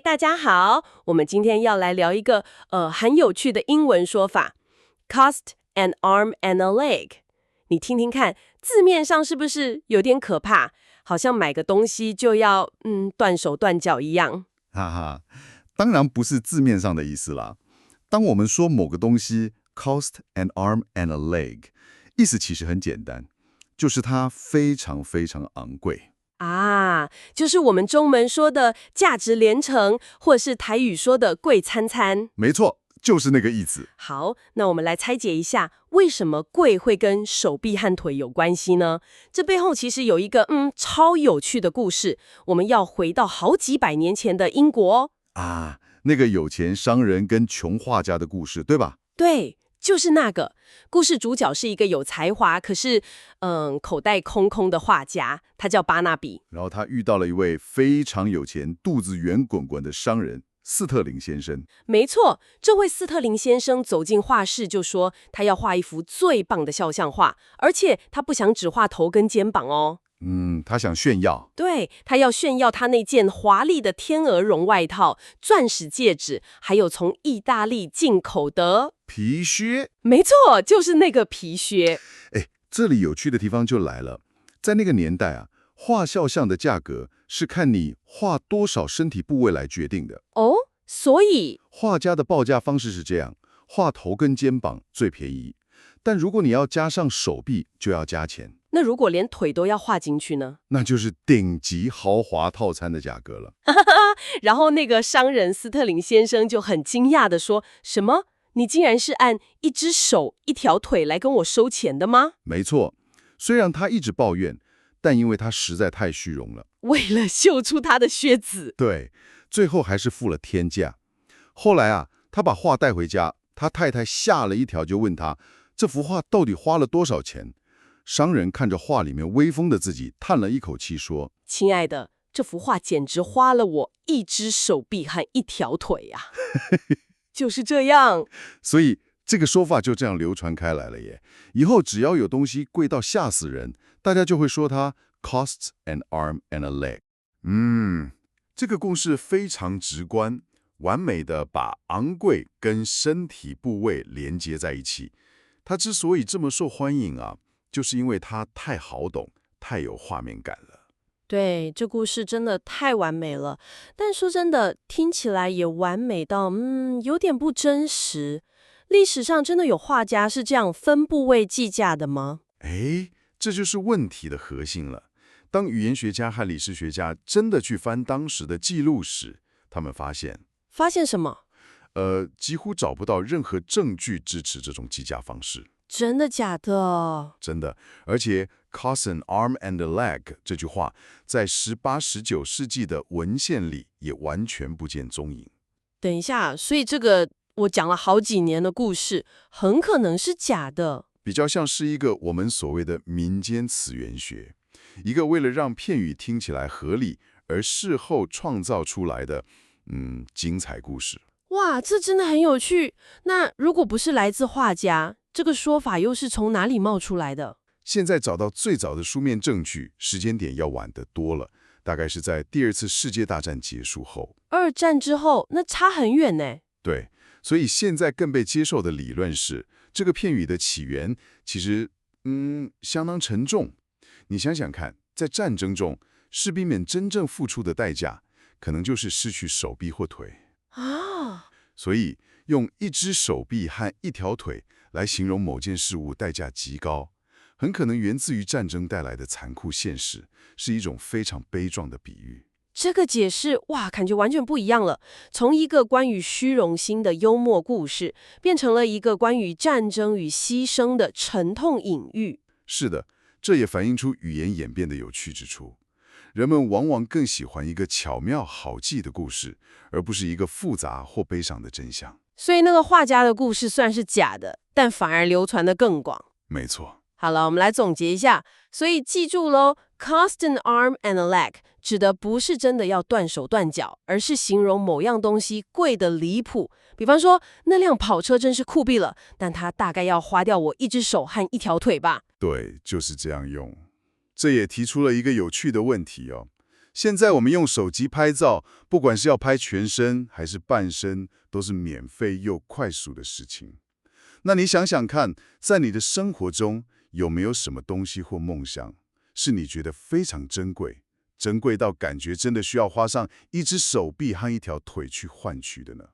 大家好，我们今天要来聊一个很有趣的英文说法 ，cost an arm and a leg。你听听看，字面上是不是有点可怕？好像买个东西就要断手断脚一样。哈哈，当然不是字面上的意思啦。当我们说某个东西 cost an arm and a leg， 意思其实很简单，就是它非常非常昂贵。啊，就是我们中文说的价值连城，或是台语说的贵餐餐。没错，就是那个意思。好，那我们来拆解一下，为什么贵会跟手臂和腿有关系呢？这背后其实有一个超有趣的故事，我们要回到好几百年前的英国哦。啊，那个有钱商人跟穷画家的故事，对吧？对，就是那个故事主角是一个有才华，可是口袋空空的画家，他叫巴纳比。然后他遇到了一位非常有钱、肚子圆滚滚的商人斯特林先生。没错，这位斯特林先生走进画室就说，他要画一幅最棒的肖像画，而且他不想只画头跟肩膀哦。他想炫耀。对，他要炫耀他那件华丽的天鹅绒外套、钻石戒指，还有从意大利进口的皮靴。没错，就是那个皮靴。哎，这里有趣的地方就来了，在那个年代啊，画肖像的价格是看你画多少身体部位来决定的。哦，所以画家的报价方式是这样：画头跟肩膀最便宜，但如果你要加上手臂，就要加钱。那如果连腿都要画进去呢？那就是顶级豪华套餐的价格了。然后那个商人斯特林先生就很惊讶地说：“什么？你竟然是按一只手一条腿来跟我收钱的吗？”没错，虽然他一直抱怨，但因为他实在太虚荣了，为了秀出他的靴子。对，最后还是付了天价。后来啊，他把画带回家，他太太吓了一跳，就问他这幅画到底花了多少钱。商人看着画里面威风的自己，叹了一口气说：“亲爱的，这幅画简直花了我一只手臂和一条腿呀！”就是这样。所以这个说法就这样流传开来了耶。以后只要有东西贵到吓死人，大家就会说它 costs an arm and a leg。这个故事非常直观，完美的把昂贵跟身体部位连接在一起。它之所以这么受欢迎啊，就是因为它太好懂，太有画面感了。对，这故事真的太完美了，但说真的，听起来也完美到有点不真实。历史上真的有画家是这样分部位计价的吗？哎，这就是问题的核心了。当语言学家和历史学家真的去翻当时的记录时，他们发现什么？几乎找不到任何证据支持这种计价方式。真的假的？真的，而且 cost an arm and a leg 这句话在18、19世纪的文献里也完全不见踪影。等一下，所以这个我讲了好几年的故事，很可能是假的。比较像是一个我们所谓的民间词源学，一个为了让片语听起来合理而事后创造出来的精彩故事。哇，这真的很有趣。那如果不是来自画家，这个说法又是从哪里冒出来的？现在找到最早的书面证据，时间点要晚得多了，大概是在第2次世界大战结束后。2战之后，那差很远呢。对，所以现在更被接受的理论是，这个片语的起源其实相当沉重。你想想看，在战争中，士兵们真正付出的代价，可能就是失去手臂或腿啊。所以用一只手臂和一条腿来形容某件事物代价极高，很可能源自于战争带来的残酷现实，是一种非常悲壮的比喻。这个解释，哇，感觉完全不一样了。从一个关于虚荣心的幽默故事，变成了一个关于战争与牺牲的沉痛隐喻。是的，这也反映出语言演变的有趣之处。人们往往更喜欢一个巧妙好记的故事，而不是一个复杂或悲伤的真相。所以那个画家的故事算是假的，但反而流传得更广。没错。好了，我们来总结一下。所以记住喽 ，cost an arm and a leg 指的不是真的要断手断脚，而是形容某样东西贵得离谱。比方说，那辆跑车真是酷毙了，但它大概要花掉我一只手和一条腿吧。对，就是这样用。这也提出了一个有趣的问题哦。现在我们用手机拍照，不管是要拍全身还是半身，都是免费又快速的事情。那你想想看，在你的生活中，有没有什么东西或梦想，是你觉得非常珍贵，珍贵到感觉真的需要花上一只手臂和一条腿去换取的呢？